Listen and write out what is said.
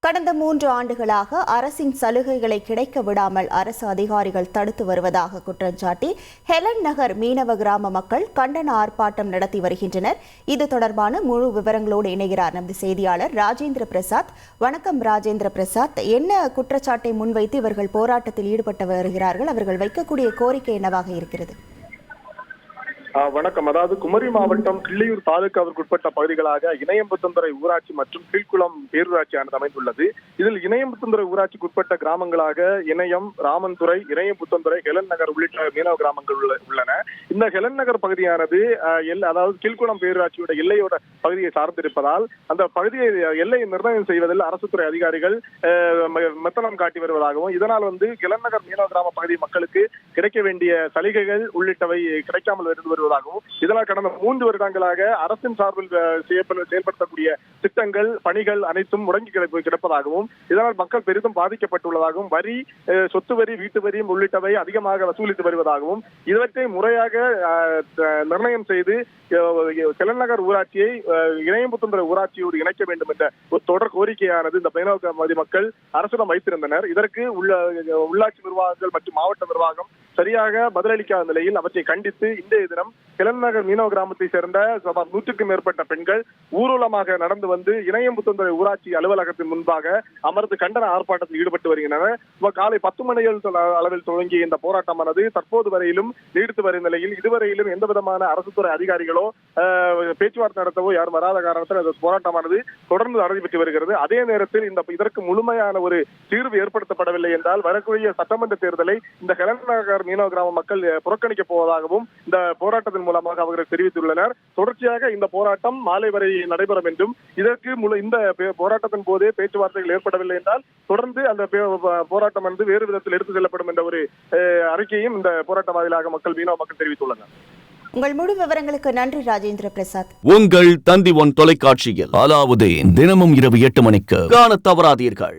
கடந்த 3 ஆண்டுகளாக அரசின் சலுகைகளை கிடைக்க விடாமல் அரசு அதிகாரிகள் தடுத்து வருவதாக குற்றம் சாட்டி ஹெலன் நகர் மீனவ கிராம மக்கள் கண்டன ஆர்ப்பாட்டம் நடத்தி வருகின்றனர். இது தொடர்பான முழு விவரங்களோடு இணைகிறார் நமது செய்தியாளர் ராஜேந்திர பிரசாத். வணக்கம் ராஜேந்திர பிரசாத். என்ன குற்றச்சாட்டை முன்வைத்து இவர்கள் போராட்டத்தில் ஈடுபட்டு வருகிறார்கள்? அவர்கள் வைக்கக்கூடிய கோரிக்கை என்னவாக இருக்கிறது? வணக்கம். அதாவது குமரி மாவட்டம் கிள்ளியூர் தாலுகாவிற்கு உட்பட்ட பகுதிகளாக இணையம்புத்தந்துறை ஊராட்சி மற்றும் கீழ்குளம் பேரூராட்சியானது அமைந்துள்ளது. இதில் இணையம்புத்தந்துறை ஊராட்சிக்கு உட்பட்ட கிராமங்களாக இணையம், ராமன்துறை, இணையம்புத்தந்துறை, ஹெலன் நகர் உள்ளிட்ட மீனவ கிராமங்கள் உள்ளன. இந்த ஹெலன் நகர் பகுதியானது அதாவது கீழ்குளம் பேரூராட்சியோட எல்லையோட பகுதியை சார்ந்திருப்பதால் அந்த பகுதியை எல்லையை நிர்ணயம் செய்வதில் அரசு துறை அதிகாரிகள் மெத்தனம் காட்டி வருவதாகவும், இதனால் ஹெலன் நகர் மீனவ கிராம பகுதி மக்களுக்கு கிடைக்க வேண்டிய சலுகைகள் உள்ளிட்டவை கிடைக்காமல் இருந்து வருவதாகவும், இதனால் கடந்த 3 வருடங்களாக அரசின் சார்பில் செயல்படுத்தக்கூடிய திட்டங்கள், பணிகள் அனைத்தும் முடங்கி கிடப்பதாகவும், இதனால் மக்கள் பெரிதும் பாதிக்கப்பட்டுள்ளதாகவும், வரி, சொத்து வரி, வீட்டு வரி உள்ளிட்டவை அதிகமாக வசூலித்து வருவதாகவும், இவற்றை முறையாக நிர்ணயம் செய்து ஹெலன் நகர் ஊராட்சியை இணையம்புத்தந்துறை ஊராட்சியோடு இணைக்க வேண்டும் என்ற ஒரு தொடர் கோரிக்கையானது இந்த மீனவ மக்கள் அரசிடம் வைத்திருந்தனர். இதற்கு உள்ளாட்சி நிர்வாகங்கள் மற்றும் மாவட்ட நிர்வாகம் சரியாக பதிலளிக்காத நிலையில் அவற்றை கண்டித்து இன்றைய தினம் ஹெலன் நகர் மீனவ கிராமத்தை சேர்ந்த 100க்கும் மேற்பட்ட பெண்கள் ஊர்வலமாக நடந்து வந்து இணையம்புத்தந்துறை ஊராட்சி அலுவலகத்தின் முன்பாக அமர்ந்து கண்டன ஆர்ப்பாட்டத்தில் ஈடுபட்டு வருகின்றனர். காலை 10 மணிகள் அளவில் துவங்கிய இந்த போராட்டமானது தற்போது வரையிலும் நீடித்து வரும் நிலையில் இதுவரையிலும் எந்த விதமான அரசு துறை அதிகாரிகளோ பேச்சுவார்த்தை நடத்தவோ யாரும் வராத காரணத்தில் அந்த போராட்டமானது தொடர்ந்து நடைபெற்று வருகிறது. அதே நேரத்தில் இதற்கு முழுமையான ஒரு தீர்வு ஏற்படுத்தப்படவில்லை என்றால் வரக்கூடிய சட்டமன்ற தேர்தலை இந்த ஹெலன் நகர் மீனவ கிராம மக்கள் புறக்கணிக்க போவதாகவும் இந்த போராட்டத்தின் மூலமாக அவர்கள் தெரிவித்துள்ளனர். தொடர்ச்சியாக இந்த போராட்டம் மாலை வரை நடைபெறும் என்றும், இதற்கு இந்த போராட்டத்தின் போதே பேச்சுவார்த்தைகள் ஏற்படவில்லை என்றால் தொடர்ந்து அந்த போராட்டம் வேறு விதத்தில் எடுத்துச் செல்லப்படும் என்ற ஒரு அறிக்கையும் இந்த போராட்ட வாயிலாக மீனவ மக்கள் தெரிவித்துள்ளனர். உங்கள் முழு விவரங்களுக்கு நன்றி ராஜேந்திர பிரசாத். உங்கள் தந்தி ஒன் தொலைக்காட்சியில் அலாவுதீன் தினமும் இரவு 8 மணிக்கு காண தவறாதீர்கள்.